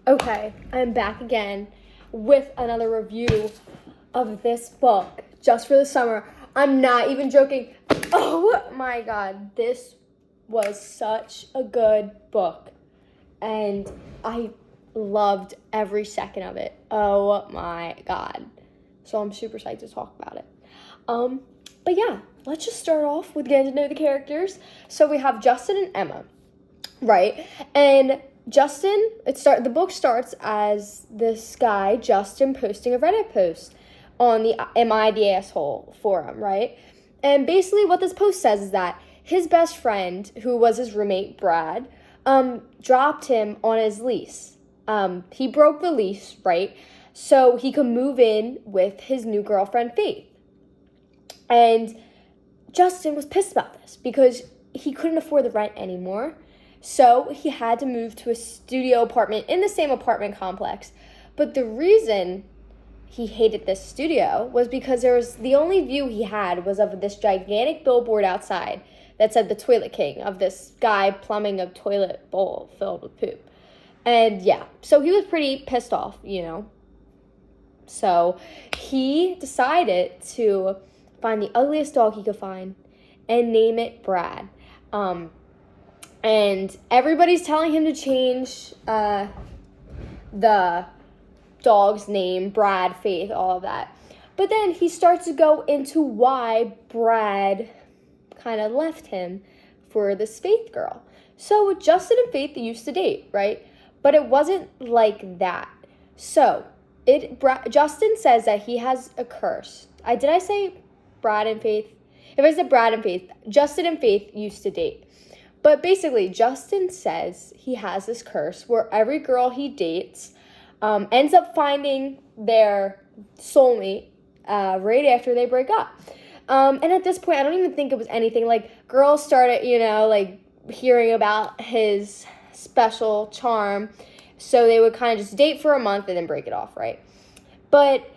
Okay, I'm back again with another review of this book just for the summer. I'm not even joking. Oh my god, this was such a good book, and I loved every second of it. Oh my god. So I'm super psyched to talk about it. But yeah, let's just start off with getting to know the characters. So we have Justin and Emma, right? And Justin, the book starts as this guy, Justin, posting a Reddit post on the Am I the Asshole forum, right? And basically what this post says is that his best friend, who was his roommate, Brad, dropped him on his lease. He broke the lease, right? So he could move in with his new girlfriend, Faith. And Justin was pissed about this because he couldn't afford the rent anymore. So he had to move to a studio apartment in the same apartment complex. But the reason he hated this studio was because the only view he had was of this gigantic billboard outside that said the Toilet King, of this guy plumbing a toilet bowl filled with poop. And yeah, so he was pretty pissed off, So he decided to find the ugliest dog he could find and name it Brad. And everybody's telling him to change the dog's name, Brad, Faith, all of that. But then he starts to go into why Brad kind of left him for this Faith girl. So Justin and Faith, they used to date, right? But it wasn't like that. So Justin says that he has a curse. Did I say Brad and Faith? If I said Brad and Faith, Justin and Faith used to date. But basically, Justin says he has this curse where every girl he dates ends up finding their soulmate right after they break up. And at this point, I don't even think it was anything. Like, girls started, hearing about his special charm. So they would kind of just date for a month and then break it off, right? But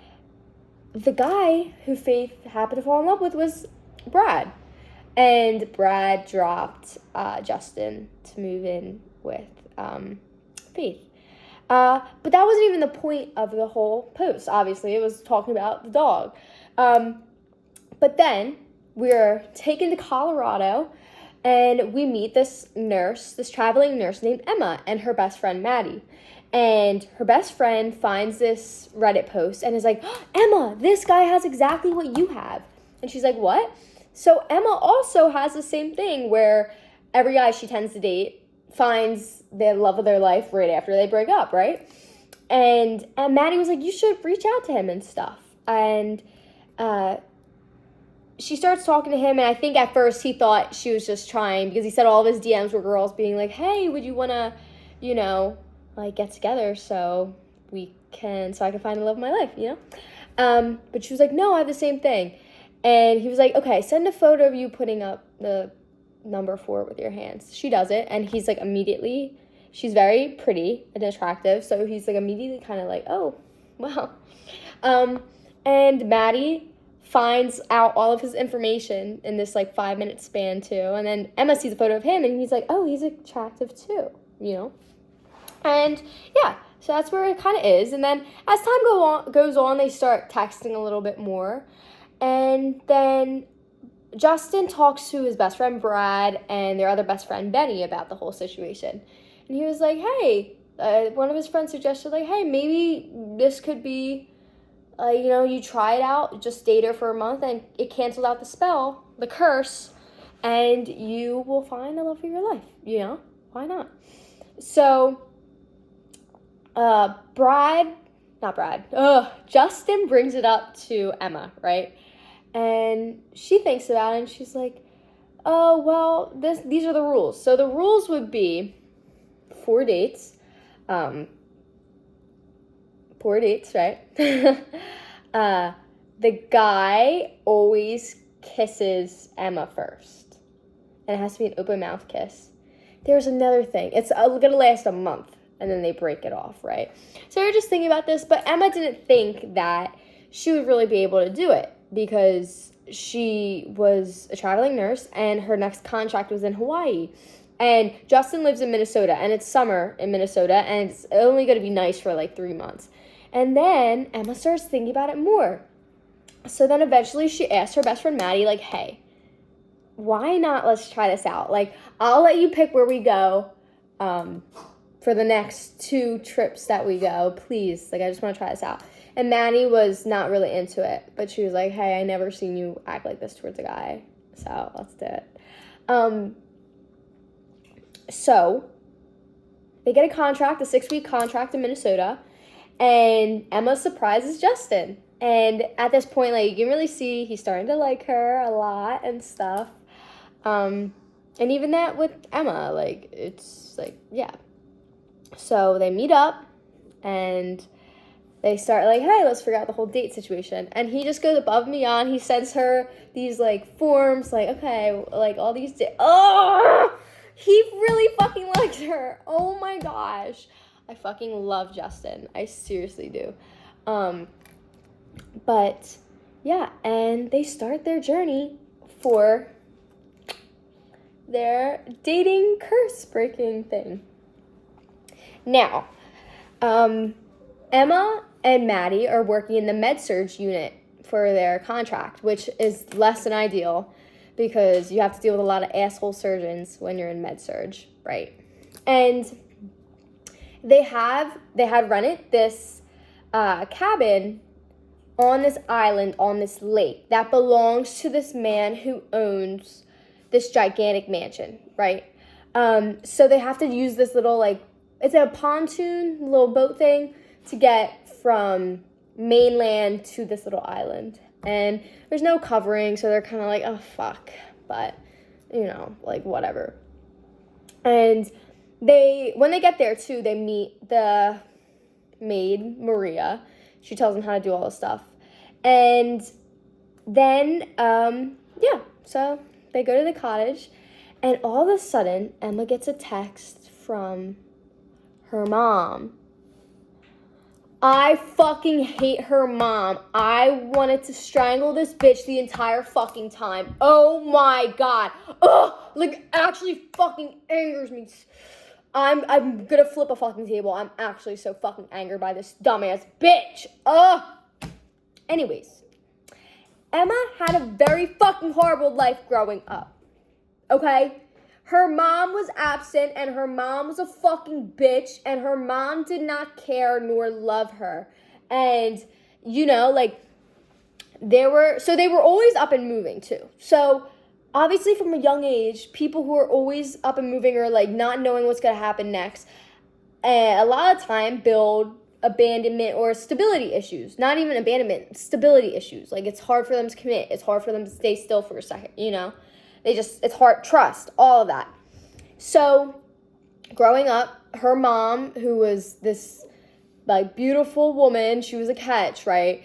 the guy who Faith happened to fall in love with was Brad. And Brad dropped Justin to move in with Faith. But that wasn't even the point of the whole post, obviously. It was talking about the dog. But then we're taken to Colorado, and we meet this traveling nurse named Emma, and her best friend, Maddie. And her best friend finds this Reddit post and is like, oh, Emma, this guy has exactly what you have. And she's like, what? So Emma also has the same thing where every guy she tends to date finds the love of their life right after they break up, right? And Maddie was like, you should reach out to him and stuff. And she starts talking to him, and I think at first he thought she was just trying, because he said all of his DMs were girls being like, hey, would you want to, get together so I can find the love of my life, But she was like, no, I have the same thing. And he was like, okay, send a photo of you putting up the number 4 with your hands. She does it, and he's like immediately, she's very pretty and attractive, so he's like immediately kind of like, oh, wow. And Maddie finds out all of his information in this 5-minute span too, and then Emma sees a photo of him, and he's like, oh, he's attractive too, And yeah, so that's where it kind of is. And then as time goes on, they start texting a little bit more. And then Justin talks to his best friend, Brad, and their other best friend, Benny, about the whole situation. And he was like, hey, one of his friends suggested, hey, maybe this could be, you try it out, just date her for a month, and it canceled out the spell, the curse, and you will find the love of your life, Why not? So, Justin brings it up to Emma, right? And she thinks about it, and she's like, oh, well, these are the rules. So the rules would be 4 dates. 4 dates, right? The guy always kisses Emma first. And it has to be an open mouth kiss. There's another thing. It's going to last a month, and then they break it off, right? So we were just thinking about this, but Emma didn't think that she would really be able to do it, because she was a traveling nurse and her next contract was in Hawaii. And Justin lives in Minnesota, and it's summer in Minnesota, and it's only going to be nice for like 3 months. And then Emma starts thinking about it more. So then eventually she asks her best friend Maddie, like, hey, why not let's try this out? Like, I'll let you pick where we go for the next 2 trips that we go, please. Like, I just want to try this out. And Maddie was not really into it, but she was like, hey, I never seen you act like this towards a guy, so let's do it. So they get a contract, a 6-week contract in Minnesota, and Emma surprises Justin. And at this point, like, you can really see he's starting to like her a lot and stuff. And even that with Emma, like, it's like, yeah. So they meet up, and they start like, hey, let's figure out the whole date situation. And he just goes above and beyond. He sends her these, like, forms, like, okay, like, all these he really fucking likes her. Oh, my gosh. I fucking love Justin. I seriously do. But, yeah, and they start their journey for their dating curse-breaking thing. Now, Emma and Maddie are working in the med-surg unit for their contract, which is less than ideal because you have to deal with a lot of asshole surgeons when you're in med-surg, right? And they had rented this cabin on this island, on this lake, that belongs to this man who owns this gigantic mansion, right? So they have to use this little, like, it's a pontoon, little boat thing to get from mainland to this little island. And there's no covering, so they're kind of like, oh, fuck. But, you know, like, whatever. And when they get there, too, they meet the maid, Maria. She tells them how to do all this stuff. And then, so they go to the cottage, and all of a sudden, Emma gets a text from her mom. I fucking hate her mom. I wanted to strangle this bitch the entire fucking time. Oh my god. Ugh, like, actually fucking angers me. I'm gonna flip a fucking table. I'm actually so fucking angered by this dumbass bitch. Ugh. Anyways, Emma had a very fucking horrible life growing up. Okay? Her mom was absent, and her mom was a fucking bitch, and her mom did not care nor love her. And, you know, like, they were always up and moving, too. So, obviously, from a young age, people who are always up and moving or, like, not knowing what's going to happen next, a lot of time build abandonment or stability issues. Not even abandonment, stability issues. Like, it's hard for them to commit. It's hard for them to stay still for a second, you know? It's hard, trust, all of that. So, growing up, her mom, who was this, like, beautiful woman, she was a catch, right?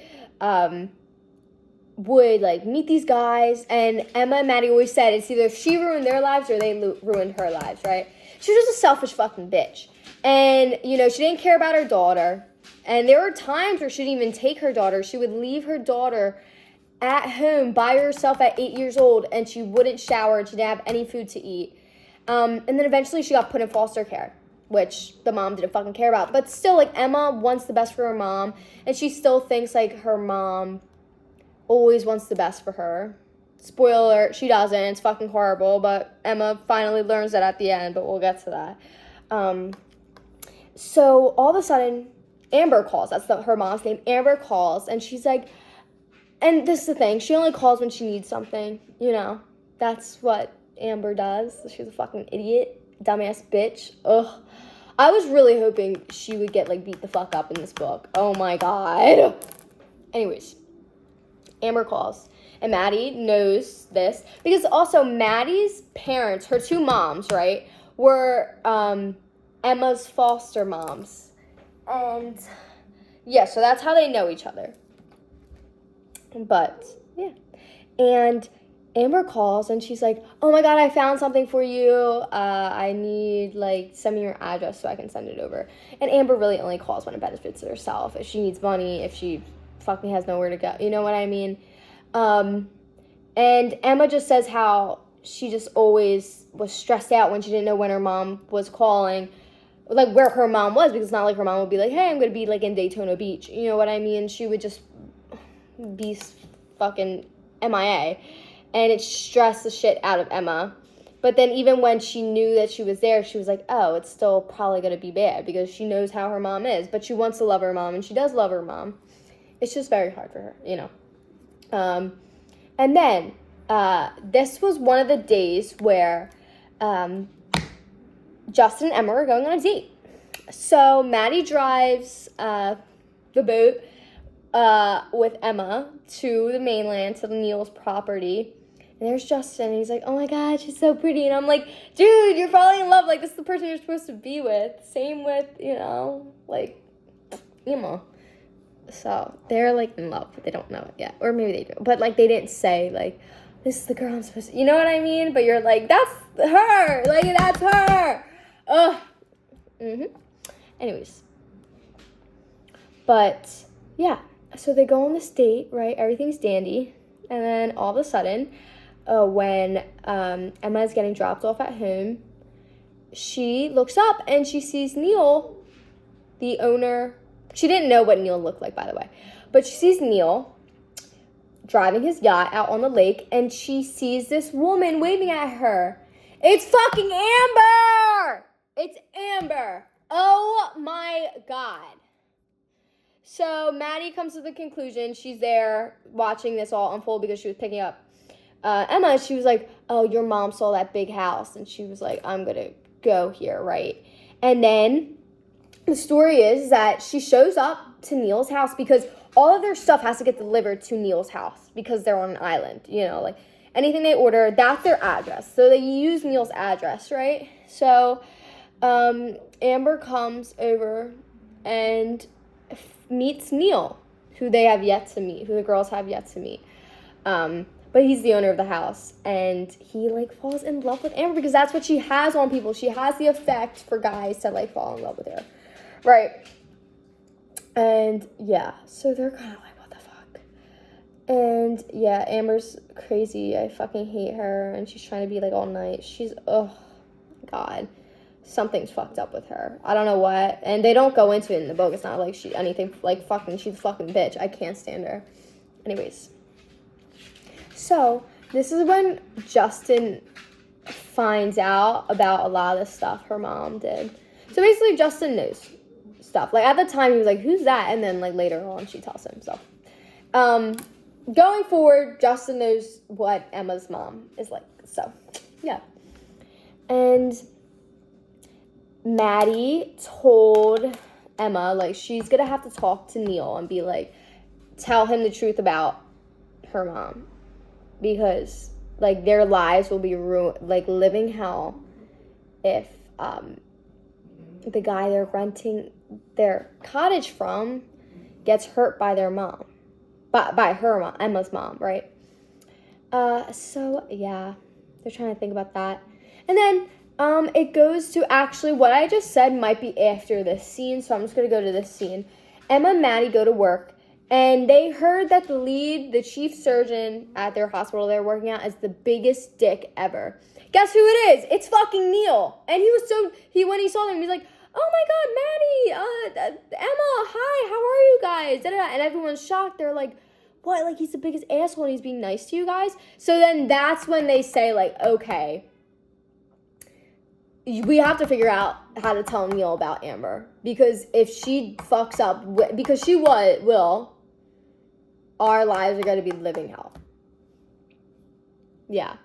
Would, like, meet these guys, and Emma and Maddie always said it's either she ruined their lives or they ruined her lives, right? She was just a selfish fucking bitch. And, you know, she didn't care about her daughter. And there were times where she didn't even take her daughter. She would leave her daughter at home by herself at 8 years old, and she wouldn't shower, and she didn't have any food to eat. And then eventually she got put in foster care, which the mom didn't fucking care about. But still, like, Emma wants the best for her mom, and she still thinks, like, her mom always wants the best for her. Spoiler alert, she doesn't. It's fucking horrible, but Emma finally learns that at the end, but we'll get to that. So all of a sudden, Amber calls. That's her mom's name. Amber calls, and she's like, and this is the thing, she only calls when she needs something, you know. That's what Amber does. She's a fucking idiot, dumbass bitch. Ugh. I was really hoping she would get, like, beat the fuck up in this book. Oh my god. Anyways, Amber calls, and Maddie knows this, because also Maddie's parents, her 2 moms, right, were Emma's foster moms. And, yeah, so that's how they know each other. But, yeah. And Amber calls, and she's like, oh my god, I found something for you. I need, like, send me your address so I can send it over. And Amber really only calls when it benefits herself. If she needs money, if she fucking has nowhere to go. You know what I mean? And Emma just says how she just always was stressed out when she didn't know when her mom was calling, like where her mom was, because it's not like her mom would be like, hey, I'm going to be like in Daytona Beach. You know what I mean? She would just be fucking MIA. And it stressed the shit out of Emma. But then even when she knew that she was there, she was like, oh, it's still probably going to be bad because she knows how her mom is. But she wants to love her mom, and she does love her mom. It's just very hard for her, you know. And then this was one of the days where Justin and Emma were going on a date. So Maddie drives the boat with Emma to the mainland, to Neil's property. And there's Justin, and he's like, oh my God, she's so pretty. And I'm like, dude, you're falling in love. Like, this is the person you're supposed to be with. Same with, you know, like, Emma. So they're, like, in love, but they don't know it yet. Or maybe they do. But, like, they didn't say, like, this is the girl I'm supposed to, you know what I mean? But you're like, that's her. Like, that's her. Ugh. Anyways. But, yeah. So they go on this date, right? Everything's dandy. And then all of a sudden, when Emma is getting dropped off at home, she looks up and she sees Neil, the owner. She didn't know what Neil looked like, by the way. But she sees Neil driving his yacht out on the lake, and she sees this woman waving at her. It's fucking Amber! It's Amber. Oh my God. So Maddie comes to the conclusion, she's there watching this all unfold because she was picking up Emma. She was like, oh, your mom saw that big house. And she was like, I'm going to go here, right? And then the story is that she shows up to Neil's house because all of their stuff has to get delivered to Neil's house because they're on an island, you know, like anything they order, that's their address. So they use Neil's address, right? So Amber comes over and meets Neil, who they have yet to meet, who the girls have yet to meet. But he's the owner of the house, and he, like, falls in love with Amber because that's what she has on people. She has the effect for guys to, like, fall in love with her, right? And, yeah, so they're kind of like, what the fuck? And, yeah, Amber's crazy. I fucking hate her, and she's trying to be, like, all night. She's, oh, God. Something's fucked up with her. I don't know what. And they don't go into it in the book. It's not like she's a fucking bitch. I can't stand her. Anyways. So, this is when Justin finds out about a lot of the stuff her mom did. So, basically, Justin knows stuff. Like, at the time, he was like, who's that? And then, like, later on, she tells him stuff. Going forward, Justin knows what Emma's mom is like. So, yeah. And Maddie told Emma, like, she's gonna have to talk to Neil and be like, tell him the truth about her mom. Because, like, their lives will be ruined, like, living hell if the guy they're renting their cottage from gets hurt by their mom. By her mom, Emma's mom, right? So, yeah, they're trying to think about that. And then it goes to actually what I just said might be after this scene, so I'm just going to go to this scene. Emma and Maddie go to work, and they heard that the chief surgeon at their hospital they're working at is the biggest dick ever. Guess who it is? It's fucking Neil. And when he saw them, he was like, oh my God, Maddie, Emma, hi, how are you guys? Da-da-da. And everyone's shocked. They're like, what? Like, he's the biggest asshole and he's being nice to you guys? So then that's when they say, like, okay, we have to figure out how to tell Neil about Amber. Because if she fucks up, because she will, our lives are going to be living hell. Yeah.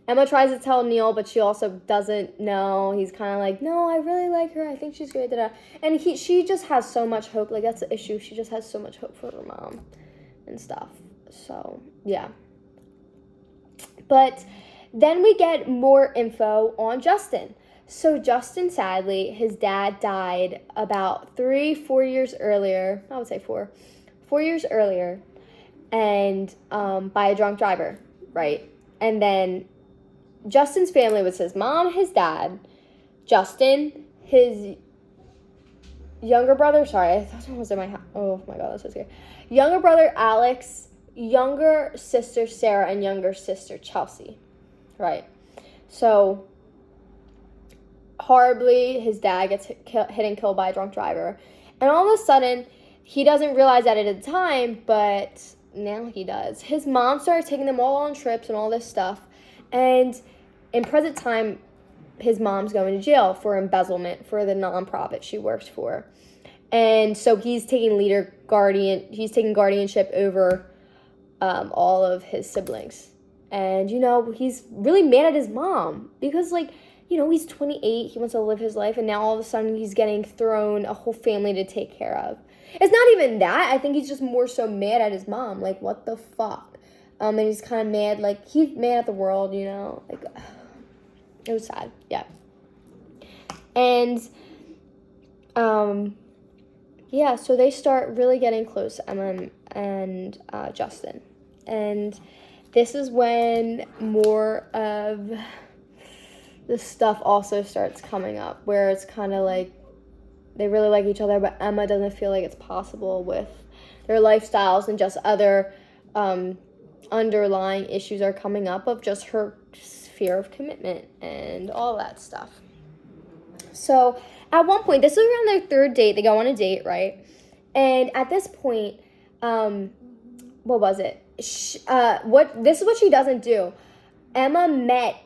Emma tries to tell Neil, but she also doesn't know. He's kind of like, no, I really like her. I think she's great. Da-da. And she just has so much hope. Like, that's the issue. She just has so much hope for her mom and stuff. So, yeah. But then we get more info on Justin. So Justin, sadly, his dad died about 3-4 years earlier. I would say 4 years earlier. And by a drunk driver, right? And then Justin's family was his mom, his dad, Justin, his younger brother, sorry, I thought someone was in my house. Oh my God, that's so scary. Younger brother, Alex, younger sister, Sarah, and younger sister, Chelsea, right? So, horribly, his dad gets hit and killed by a drunk driver. And all of a sudden, he doesn't realize that at the time, but now he does. His mom started taking them all on trips and all this stuff. And in present time, his mom's going to jail for embezzlement for the nonprofit she works for. And so he's taking guardianship over all of his siblings. And, he's really mad at his mom because, he's 28, he wants to live his life, and now all of a sudden he's getting thrown a whole family to take care of. It's not even that. I think he's just more so mad at his mom. Like, what the fuck? And he's kind of mad. He's mad at the world, It was sad. Yeah. And, so they start really getting close, Emma and Justin. And this is when more of the stuff also starts coming up, where it's kind of like they really like each other, but Emma doesn't feel like it's possible with their lifestyles, and just other underlying issues are coming up of just her fear of commitment and all that stuff. So at one point, this is around their third date, they go on a date, right? And at this point, what was it? This is what she doesn't do. Emma met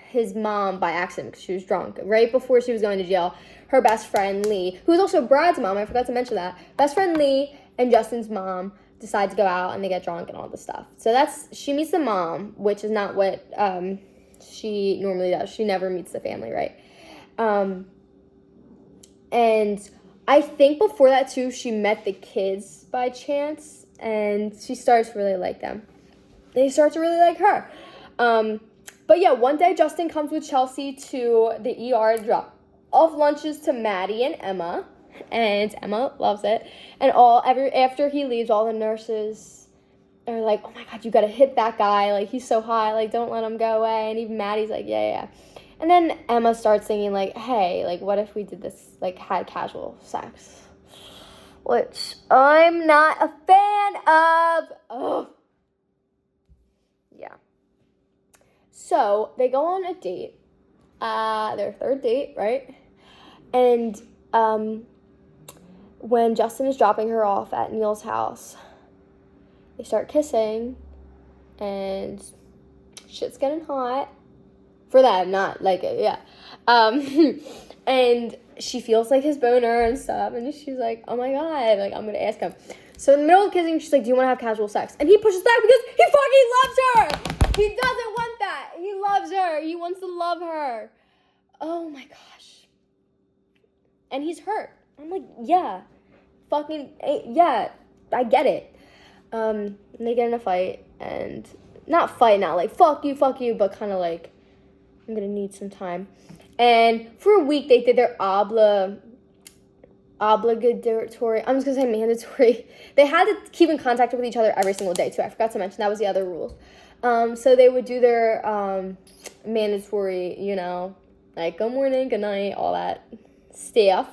his mom by accident because she was drunk right before she was going to jail. Her best friend Lee, who was also Brad's mom, I forgot to mention that. Best friend Lee and Justin's mom decide to go out and they get drunk and all this stuff. So she meets the mom, which is not what she normally does. She never meets the family, right? And I think before that too, she met the kids by chance, and she starts to really like them. They start to really like her. But yeah, one day Justin comes with Chelsea to the ER to drop off lunches to Maddie and Emma. And Emma loves it. And after he leaves, all the nurses are like, oh my God, you gotta hit that guy. Like, he's so hot. Like, don't let him go away. And even Maddie's like, yeah. And then Emma starts thinking, like, hey, like, what if we did this, like, had casual sex? Which I'm not a fan of. Ugh. Yeah. So they go on a date, their third date, right? And when Justin is dropping her off at Neil's house, they start kissing, and shit's getting hot for them, not like it, yeah. And she feels like his boner and stuff, and she's like, oh my God, like, I'm gonna ask him. So in the middle of kissing, she's like, do you want to have casual sex? And he pushes back because he fucking loves her. He doesn't want that. He loves her. He wants to love her. Oh my gosh. And he's hurt. I'm like, yeah. Fucking, yeah. I get it. And they get in a fight. And not like, fuck you, but kind of like, I'm going to need some time. And for a week, they did their obligatory, I'm just going to say mandatory. They had to keep in contact with each other every single day, too. I forgot to mention, that was the other rule. So they would do their mandatory, like good morning, good night, all that stuff.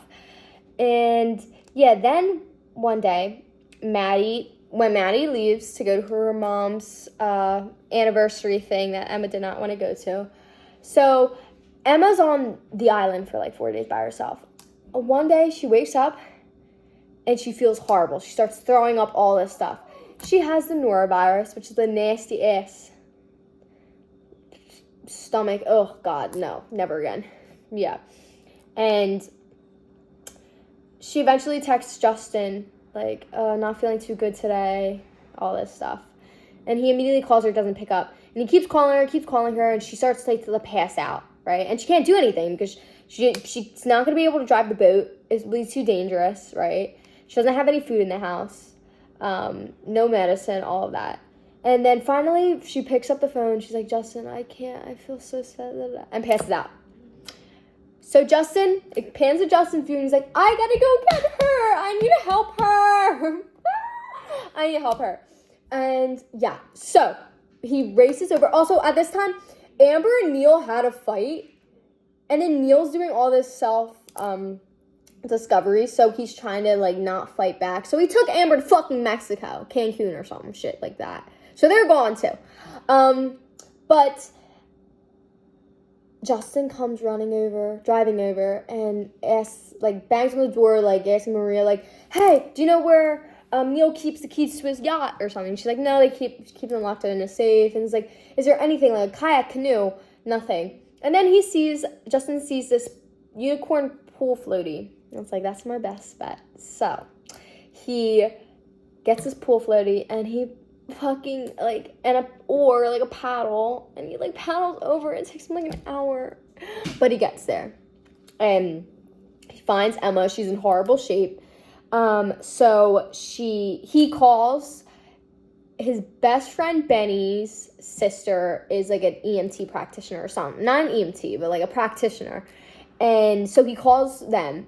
And yeah, then one day, when Maddie leaves to go to her mom's anniversary thing that Emma did not want to go to. So Emma's on the island for like 4 days by herself. One day she wakes up and she feels horrible. She starts throwing up all this stuff. She has the norovirus, which is the nasty ass stomach. Oh God, no, never again. Yeah. And she eventually texts Justin, like, not feeling too good today, all this stuff. And he immediately calls her, doesn't pick up. And he keeps calling her, and she starts to pass out, right? And she can't do anything because she's not going to be able to drive the boat. It's too dangerous, right? She doesn't have any food in the house. No medicine, all of that. And then finally, she picks up the phone. She's like, Justin, I can't. I feel so sad. And passes out. So it pans to Justin's view, and he's like, I gotta go get her. I need to help her. I need to help her. And yeah, so he races over. Also, at this time, Amber and Neil had a fight. And then Neil's doing all this self-discovery, so he's trying to, like, not fight back. So he took Amber to fucking Mexico, Cancun or something, shit like that. So they're gone too. But Justin comes driving over, and asks, like, bangs on the door, like, asking Maria, like, hey, do you know where Neil keeps the keys to his yacht or something? She's like, no, they keep them locked in a safe. And it's like, is there anything, like a kayak, canoe? Nothing. And then Justin sees this unicorn pool floaty. And it's like, that's my best bet. So he gets his pool floaty, and he fucking, like, and a oar, like a paddle, and he, like, paddles over. It takes him, like, an hour, but he gets there, and he finds Emma. She's in horrible shape. So he calls his best friend Benny's sister, is like an EMT practitioner or something, not an EMT, but like a practitioner, and so he calls them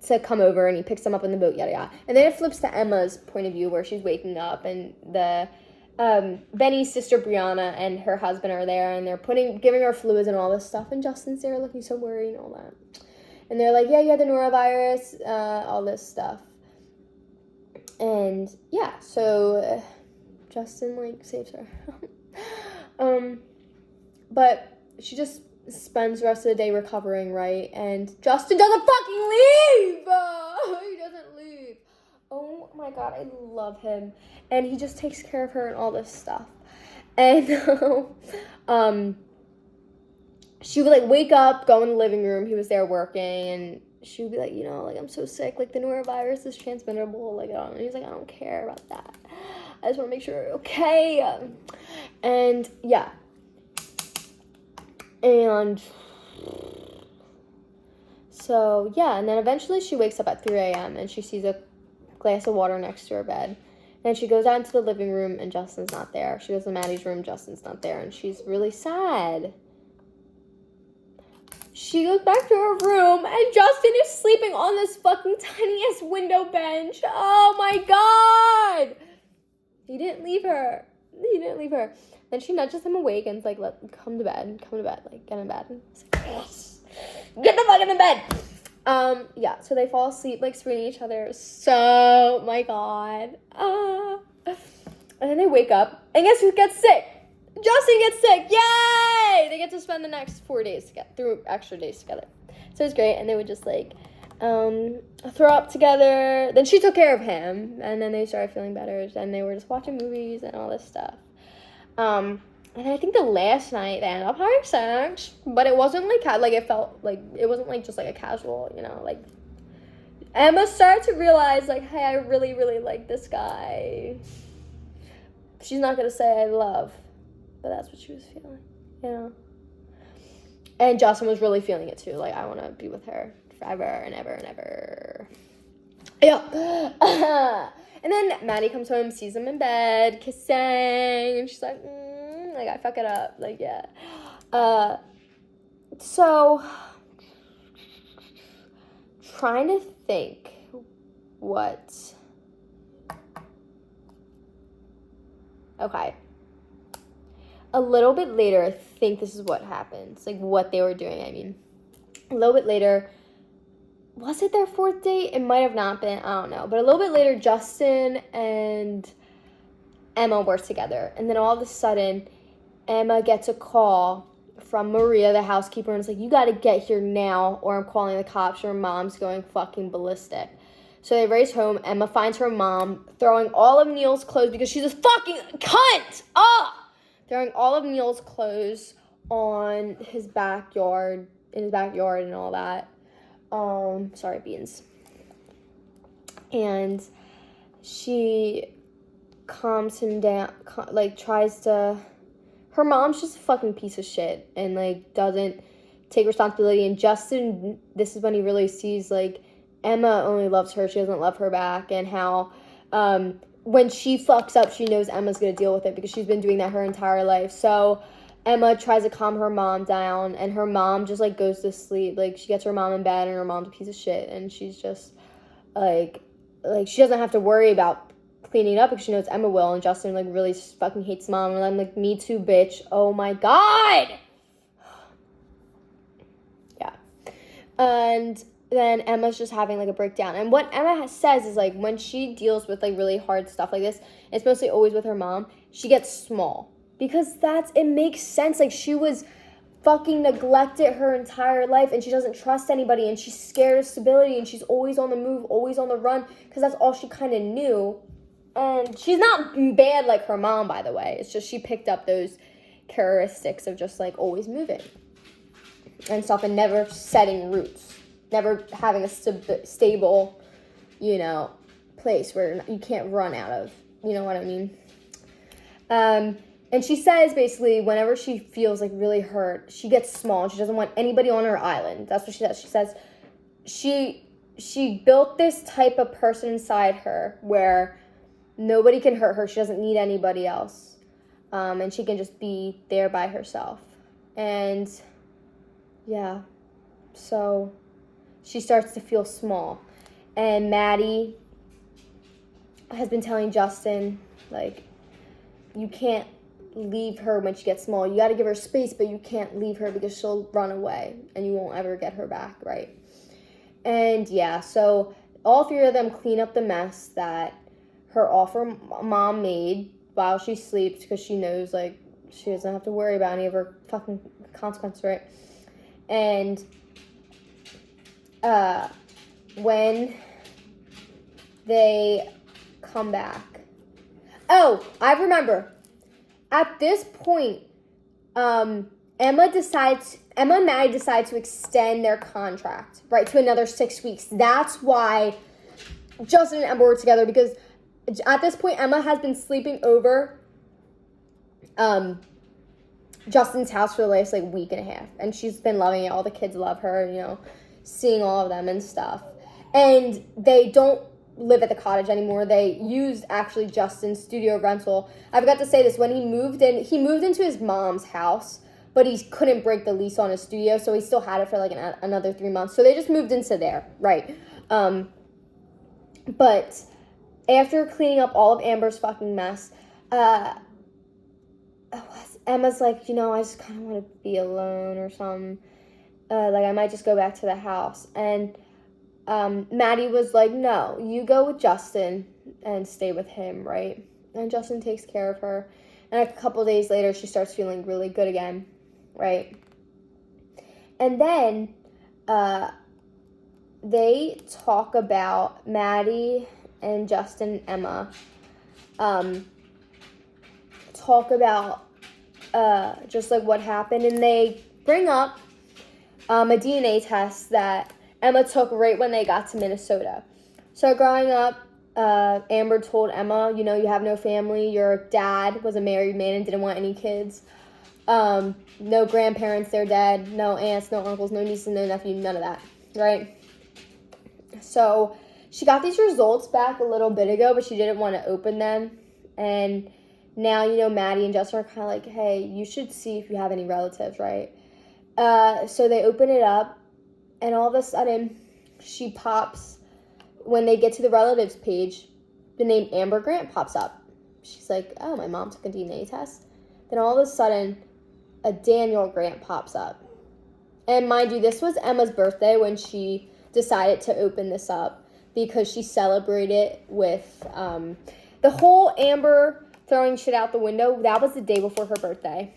to come over, and he picks them up in the boat, yada yada. And then it flips to Emma's point of view, where she's waking up, and the Benny's sister Brianna and her husband are there, and they're giving her fluids and all this stuff, and Justin's there looking so worried and all that. And they're like, yeah, you had the norovirus, all this stuff. And yeah, so Justin, like, saves her. But she just spends the rest of the day recovering, right? And Justin doesn't fucking leave! He doesn't leave. Oh my god, I love him. And he just takes care of her and all this stuff. And she would, like, wake up, go in the living room. He was there working, and she would be like, you know, like, I'm so sick. Like, the norovirus is transmittable. Like, and he's like, I don't care about that. I just want to make sure you're okay. And yeah. And so, yeah, and then eventually she wakes up at 3 a.m. and she sees a glass of water next to her bed. And she goes out into the living room, and Justin's not there. She goes to Maddie's room, Justin's not there, and she's really sad. She goes back to her room, and Justin is sleeping on this fucking tiniest window bench. Oh my god! He didn't leave her. Then she nudges him awake and is like, come to bed, like, get in bed. Like, yes. Get the fuck in the bed! Yeah, so they fall asleep, like, screaming at each other. So, my god. And then they wake up, and guess who gets sick? Justin gets sick! Yay! They get to spend the next 4 days together, 3 extra days together. So it's great, and they would just, like, throw up together. Then she took care of him, and then they started feeling better, and they were just watching movies and all this stuff. And I think the last night they ended up having sex, but it wasn't like it felt like, it wasn't like just like a casual, you know, like, Emma started to realize, like, hey, I really, really like this guy. She's not gonna say I love, but that's what she was feeling, you know. And Justin was really feeling it too, like, I want to be with her forever and ever and ever. Yeah. And then Maddie comes home, sees them in bed, kissing, and she's like, like, I fuck it up, like, yeah. So, trying to think what, okay. A little bit later, I think this is what happens, like, what they were doing, I mean. A little bit later, was it their 4th date? It might have not been, I don't know. But a little bit later, Justin and Emma were together. And then all of a sudden, Emma gets a call from Maria, the housekeeper, and it's like, you gotta get here now, or I'm calling the cops, your mom's going fucking ballistic. So they race home. Emma finds her mom throwing all of Neil's clothes, because she's a fucking cunt! Throwing all of Neil's clothes on his backyard, and all that. Sorry, beans. And she calms him down, like, her mom's just a fucking piece of shit, and, like, doesn't take responsibility. And Justin, this is when he really sees, like, Emma only loves her, she doesn't love her back, and how, when she fucks up, she knows Emma's gonna deal with it, because she's been doing that her entire life. So Emma tries to calm her mom down, and her mom just, like, goes to sleep. Like, she gets her mom in bed, and her mom's a piece of shit, and she's just, like, she doesn't have to worry about cleaning it up, because she knows Emma will, and Justin, like, really fucking hates mom, and I'm like, me too, bitch. Oh my god! Yeah. And then Emma's just having like a breakdown. And what Emma says is like when she deals with like really hard stuff like this, it's mostly always with her mom, she gets small. Because it makes sense. Like she was fucking neglected her entire life and she doesn't trust anybody and she's scared of stability and she's always on the move, always on the run because that's all she kind of knew. And she's not bad like her mom, by the way. It's just she picked up those characteristics of just like always moving and stuff and never setting roots, never having a stable, place where you can't run out of, you know what I mean? And she says basically whenever she feels like really hurt, she gets small and she doesn't want anybody on her island. That's what she says. She says she built this type of person inside her where nobody can hurt her. She doesn't need anybody else. And she can just be there by herself. And yeah, so she starts to feel small. And Maddie has been telling Justin, like, you can't leave her when she gets small. You got to give her space, but you can't leave her because she'll run away and you won't ever get her back, right? And yeah, so all three of them clean up the mess that her awful mom made while she sleeps because she knows, like, she doesn't have to worry about any of her fucking consequences, right? And when they come back, oh, I remember. At this point, Emma and Maddie decide to extend their contract, right, to another 6 weeks. That's why Justin and Emma were together, because at this point, Emma has been sleeping over Justin's house for the last, like, week and a half. And she's been loving it. All the kids love her, seeing all of them and stuff. And they don't live at the cottage anymore. They used actually Justin's studio rental. I forgot to say this. When he moved into his mom's house, but he couldn't break the lease on his studio, so he still had it for like another 3 months. So they just moved into there, right? But after cleaning up all of Amber's fucking mess, Emma's like, I just kind of want to be alone or something. Like, I might just go back to the house. And Maddie was like, no, you go with Justin and stay with him, right? And Justin takes care of her. And a couple days later, she starts feeling really good again, right? And then they talk about Maddie and Justin and Emma talk about just like what happened. And they bring up a DNA test that Emma took right when they got to Minnesota. So growing up, Amber told Emma, you have no family. Your dad was a married man and didn't want any kids. No grandparents, they're dead. No aunts, no uncles, no nieces, no nephews, none of that, right? So she got these results back a little bit ago, but she didn't want to open them. And now, Maddie and Justin are kind of like, hey, you should see if you have any relatives, right? So they open it up. And all of a sudden, she pops, when they get to the relatives page, the name Amber Grant pops up. She's like, oh, my mom took a DNA test. Then all of a sudden, a Daniel Grant pops up. And mind you, this was Emma's birthday when she decided to open this up, because she celebrated with the whole Amber throwing shit out the window. That was the day before her birthday.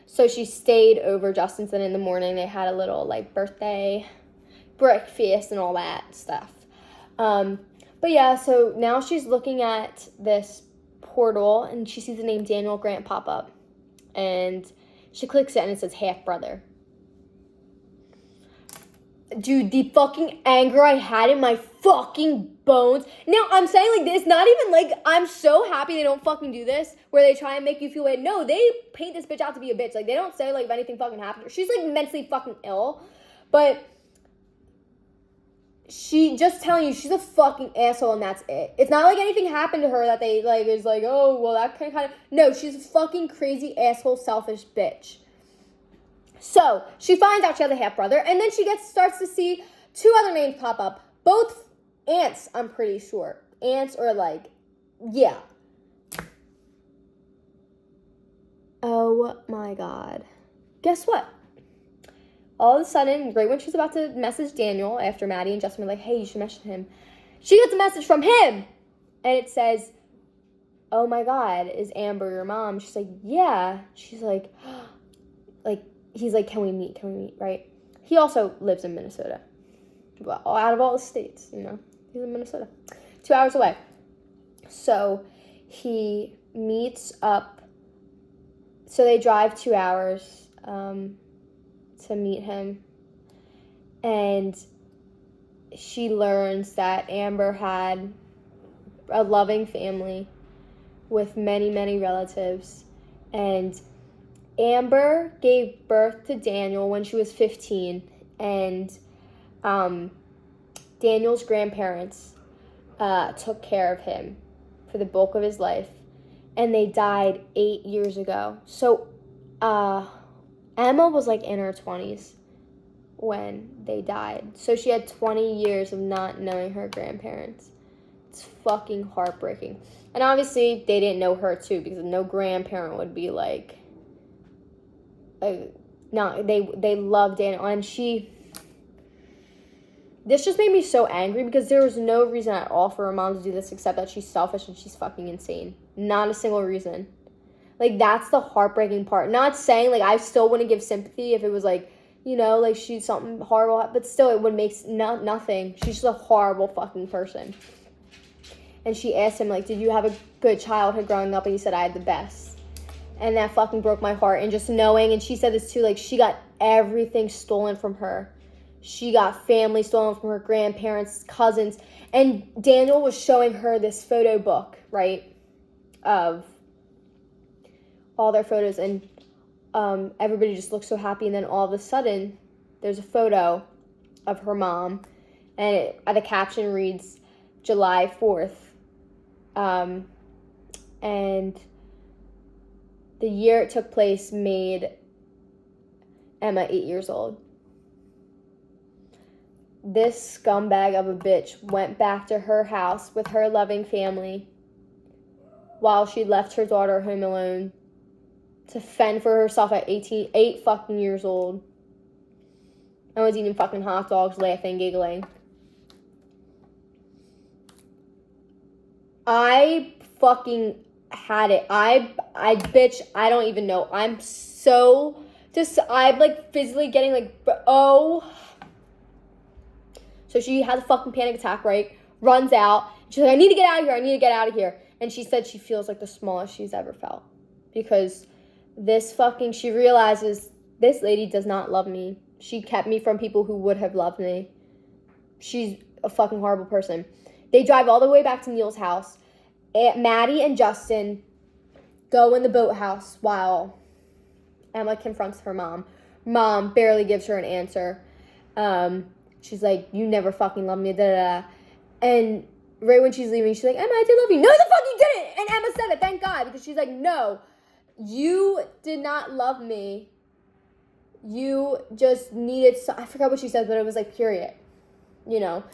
So she stayed over Justin's, and in the morning they had a little, like, birthday breakfast and all that stuff. But yeah, so now she's looking at this portal, and she sees the name Daniel Grant pop up. And she clicks it, and it says half-brother. Dude, the fucking anger I had in my fucking bones. Now, I'm saying, like, this, not even, like, I'm so happy they don't fucking do this, where they try and make you feel bad. No, they paint this bitch out to be a bitch. Like, they don't say, like, if anything fucking happened to her. She's, like, mentally fucking ill. But she just telling you she's a fucking asshole, and that's it. It's not like anything happened to her that they, like, is like, oh, well, that kind of... No, she's a fucking crazy, asshole, selfish bitch. So, she finds out she has a half-brother, and then she starts to see two other names pop up. Both aunts, I'm pretty sure. Aunts or, like, yeah. Oh, my God. Guess what? All of a sudden, right when she's about to message Daniel, after Maddie and Justin were like, hey, you should message him, she gets a message from him. And it says, oh my God, is Amber your mom? She's like, yeah. She's like, he's like, can we meet, right? He also lives in Minnesota. Well, out of all the states, he's in Minnesota. 2 hours away. So he meets up. So they drive 2 hours to meet him. And she learns that Amber had a loving family with many, many relatives. And Amber gave birth to Daniel when she was 15. And Daniel's grandparents took care of him for the bulk of his life. And they died 8 years ago. So Emma was like in her 20s when they died. So she had 20 years of not knowing her grandparents. It's fucking heartbreaking. And obviously they didn't know her too, because no grandparent would be like no, they loved Daniel. And this just made me so angry, because there was no reason at all for her mom to do this except that she's selfish and she's fucking insane. Not a single reason. Like, that's the heartbreaking part. Not saying, like, I still wouldn't give sympathy if it was, like, like, she's something horrible. But still, it would make nothing. She's just a horrible fucking person. And she asked him, like, did you have a good childhood growing up? And he said, I had the best. And that fucking broke my heart. And just knowing, and she said this too, like, she got everything stolen from her. She got family stolen from her grandparents, cousins. And Daniel was showing her this photo book, right, of all their photos. And everybody just looked so happy. And then all of a sudden, there's a photo of her mom. And the caption reads, July 4th. And the year it took place made Emma 8 years old. This scumbag of a bitch went back to her house with her loving family while she left her daughter home alone to fend for herself at 8 fucking years old, and was eating fucking hot dogs, laughing, giggling. I fucking had it. I bitch, I don't even know. I'm like physically getting like, oh. So she has a fucking panic attack, right? Runs out. She's like, I need to get out of here. And she said she feels like the smallest she's ever felt. Because she realizes this lady does not love me. She kept me from people who would have loved me. She's a fucking horrible person. They drive all the way back to Neil's house. Maddie and Justin go in the boathouse while Emma confronts her mom. Mom barely gives her an answer. She's like, you never fucking loved me, da-da-da. And right when she's leaving, she's like, Emma, I did love you. No, the fuck you didn't! And Emma said it, thank God, because she's like, no, you did not love me. You just needed, I forgot what she said, but it was like, period. So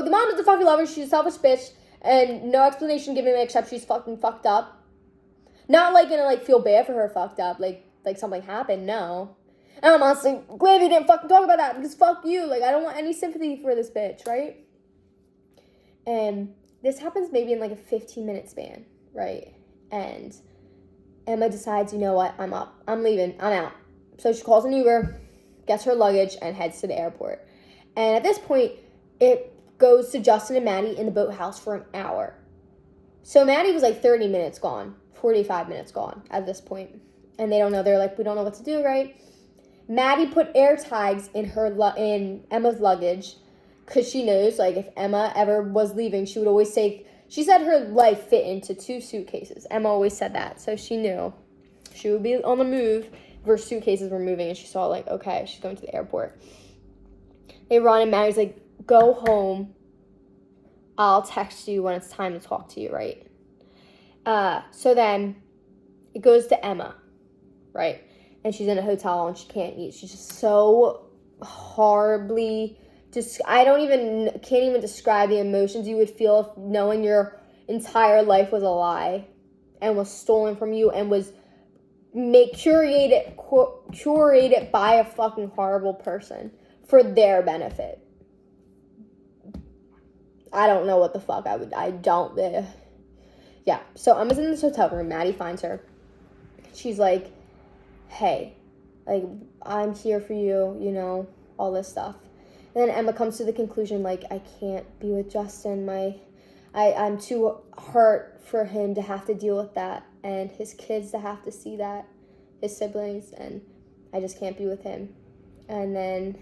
the mom doesn't fucking love her. She's a selfish bitch, and no explanation given except she's fucking fucked up. Not like gonna like feel bad for her fucked up, like something happened, no. And I'm honestly glad they didn't fucking talk about that, because fuck you. Like, I don't want any sympathy for this bitch, right? And this happens maybe in like a 15-minute span, right? And Emma decides, you know what? I'm up. I'm leaving. I'm out. So she calls an Uber, gets her luggage, and heads to the airport. And at this point, it goes to Justin and Maddie in the boathouse for an hour. So Maddie was like 30 minutes gone, 45 minutes gone at this point. And they don't know. They're like, we don't know what to do, right? Maddie put air tags in Emma's luggage, because she knows, like, if Emma ever was leaving, she would always say, she said her life fit into 2 suitcases. Emma always said that, so she knew she would be on the move if her suitcases were moving, and she saw, like, okay, she's going to the airport. They run, and Maddie's like, go home. I'll text you when it's time to talk to you, right? So then it goes to Emma, right? And she's in a hotel and she can't eat. She's just so horribly, can't even describe the emotions you would feel if knowing your entire life was a lie and was stolen from you and was curated by a fucking horrible person for their benefit. I don't know what the fuck yeah. So Emma's in this hotel room. Maddie finds her. She's like, hey, like, I'm here for you, you know, all this stuff. And then Emma comes to the conclusion, like, I can't be with Justin. I'm too hurt for him to have to deal with that, and his kids to have to see that, his siblings, and I just can't be with him. And then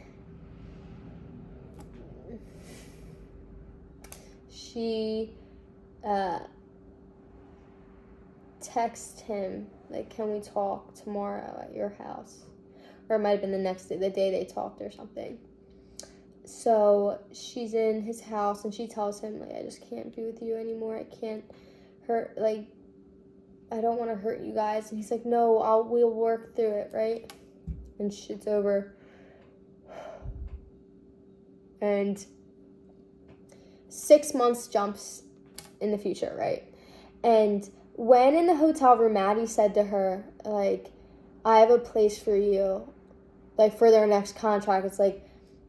she texted him, like, can we talk tomorrow at your house? Or it might have been the next day, the day they talked or something. So she's in his house and she tells him, like, I just can't be with you anymore. I can't hurt, like, I don't want to hurt you guys. And he's like, no, we'll work through it, right? And shit's over. And 6 months jumps in the future, right? And when in the hotel room, Maddie said to her, like, I have a place for you, like, for their next contract. It's like,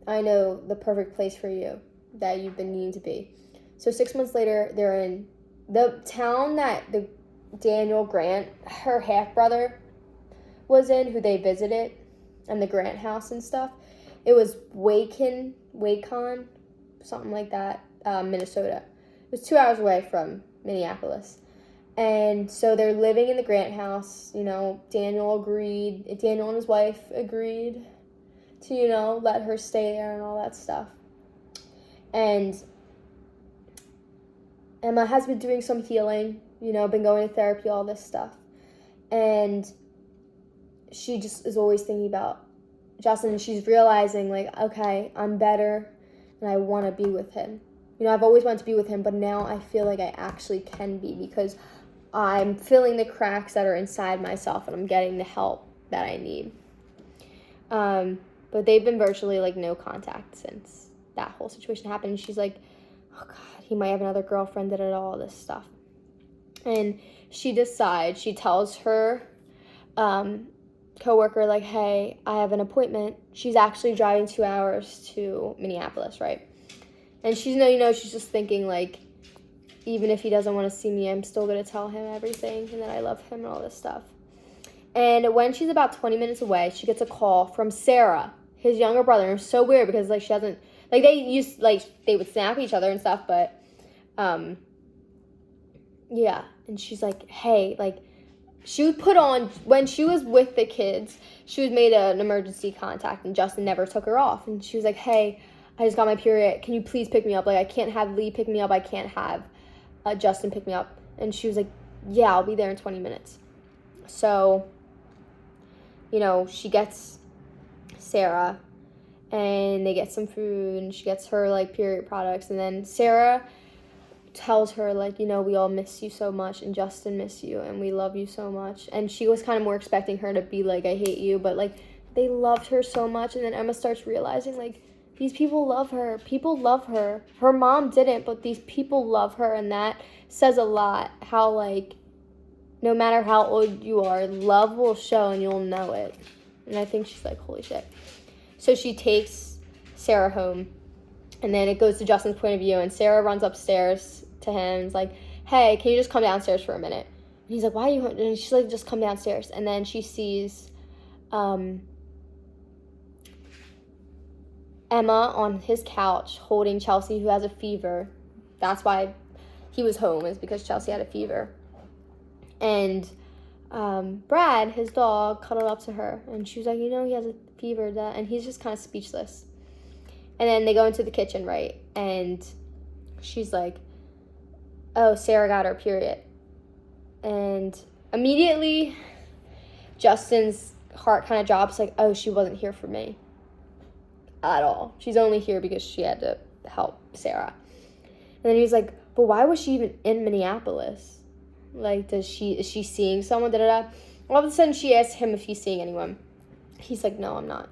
I know the perfect place for you that you've been needing to be. So 6 months later, they're in the town that the Daniel Grant, her half-brother, was in, who they visited, and the Grant house and stuff. It was Wacon, something like that, Minnesota. It was 2 hours away from Minneapolis. And so they're living in the Grant house, you know, Daniel and his wife agreed to, you know, let her stay there and all that stuff. And Emma has been doing some healing, you know, been going to therapy, all this stuff. And she just is always thinking about Justin, and she's realizing, like, okay, I'm better and I want to be with him. You know, I've always wanted to be with him, but now I feel like I actually can be because I'm filling the cracks that are inside myself and I'm getting the help that I need. But they've been virtually, like, no contact since that whole situation happened. And she's like, oh, God, he might have another girlfriend, all this stuff. And she tells her coworker, like, hey, I have an appointment. She's actually driving 2 hours to Minneapolis, right? And she's just thinking, like, even if he doesn't want to see me, I'm still going to tell him everything and that I love him and all this stuff. And when she's about 20 minutes away, she gets a call from Sarah, his younger brother. And it's so weird because, like, she hasn't, like, they would snap each other and stuff, but, yeah. And she's like, hey, like, she was put on, when she was with the kids, she was made an emergency contact, and Justin never took her off. And she was like, hey, I just got my period. Can you please pick me up? Like, I can't have Lee pick me up. I can't have Justin pick me up. And she was like, yeah, I'll be there in 20 minutes. So, you know, she gets Sarah, and they get some food, and she gets her, like, period products. And then Sarah tells her, like, you know, we all miss you so much, and Justin miss you, and we love you so much. And she was kind of more expecting her to be like, I hate you, but, like, they loved her so much. And then Emma starts realizing, like, these people love her. People love her. Her mom didn't, but these people love her, and that says a lot. How, like, no matter how old you are, love will show, and you'll know it. And I think she's like, holy shit. So she takes Sarah home, and then it goes to Justin's point of view, and Sarah runs upstairs to him and is like, hey, can you just come downstairs for a minute? And he's like, why are you? And she's like, just come downstairs. And then she sees Emma on his couch holding Chelsea, who has a fever. That's why he was home, is because Chelsea had a fever. And Brad, his dog, cuddled up to her, and she was like, you know, he has a fever, and he's just kind of speechless. And then they go into the kitchen, right? And she's like, oh, Sarah got her period. And immediately, Justin's heart kind of drops, like, oh, she wasn't here for me at all. She's only here because she had to help Sarah. And then he's like, but why was she even in Minneapolis? Like, is she seeing someone? All of a sudden, she asks him if he's seeing anyone. He's like, no, I'm not.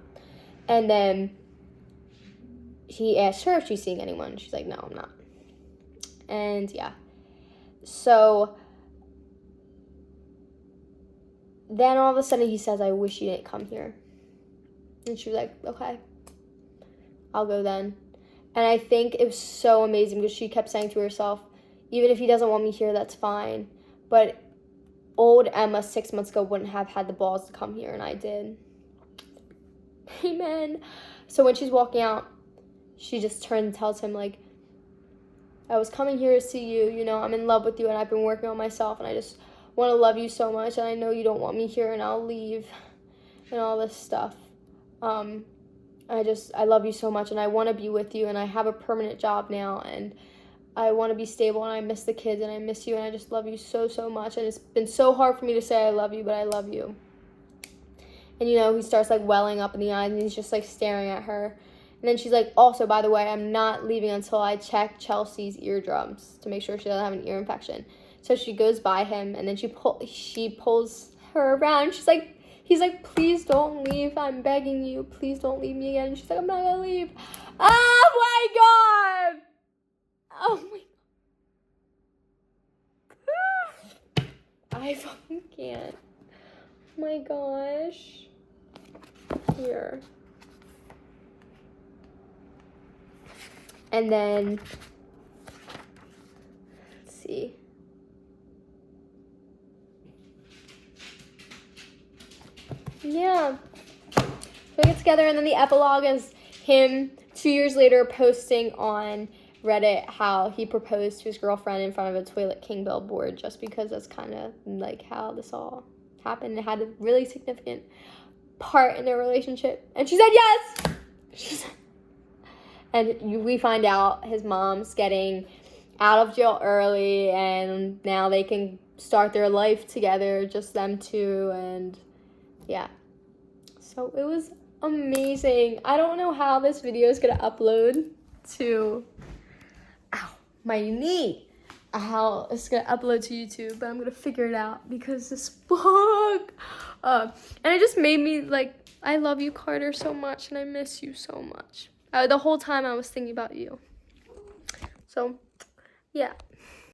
And then he asks her if she's seeing anyone. She's like, no, I'm not. And yeah. So then all of a sudden he says, I wish you didn't come here. And she was like, okay, I'll go then. And I think it was so amazing because she kept saying to herself, even if he doesn't want me here, that's fine. But old Emma 6 months ago wouldn't have had the balls to come here, and I did. Amen. So when she's walking out, she just turns and tells him, like, I was coming here to see you, you know, I'm in love with you, and I've been working on myself, and I just want to love you so much, and I know you don't want me here, and I'll leave, and all this stuff. I love you so much, and I want to be with you, and I have a permanent job now, and I want to be stable, and I miss the kids, and I miss you, and I just love you so, so much, and it's been so hard for me to say I love you, but I love you. And, you know, he starts, like, welling up in the eyes, and he's just, like, staring at her. And then she's like, also, by the way, I'm not leaving until I check Chelsea's eardrums to make sure she doesn't have an ear infection. So she goes by him, and then she pulls her around. He's like, please don't leave. I'm begging you. Please don't leave me again. And she's like, I'm not going to leave. Oh, my God. Oh, my God. I fucking can't. Oh, my gosh. Here. And then, let's see. Yeah. So we get together, and then the epilogue is him 2 years later posting on Reddit how he proposed to his girlfriend in front of a Toilet King billboard, just because that's kind of like how this all happened. It had a really significant part in their relationship. And she said yes! And we find out his mom's getting out of jail early, and now they can start their life together, just them two, and yeah. So it was amazing. I don't know how this video is going to upload to, my knee. How it's going to upload to YouTube, but I'm going to figure it out because this book, and it just made me, like, I love you, Carter, so much, and I miss you so much. The whole time I was thinking about you. So, yeah.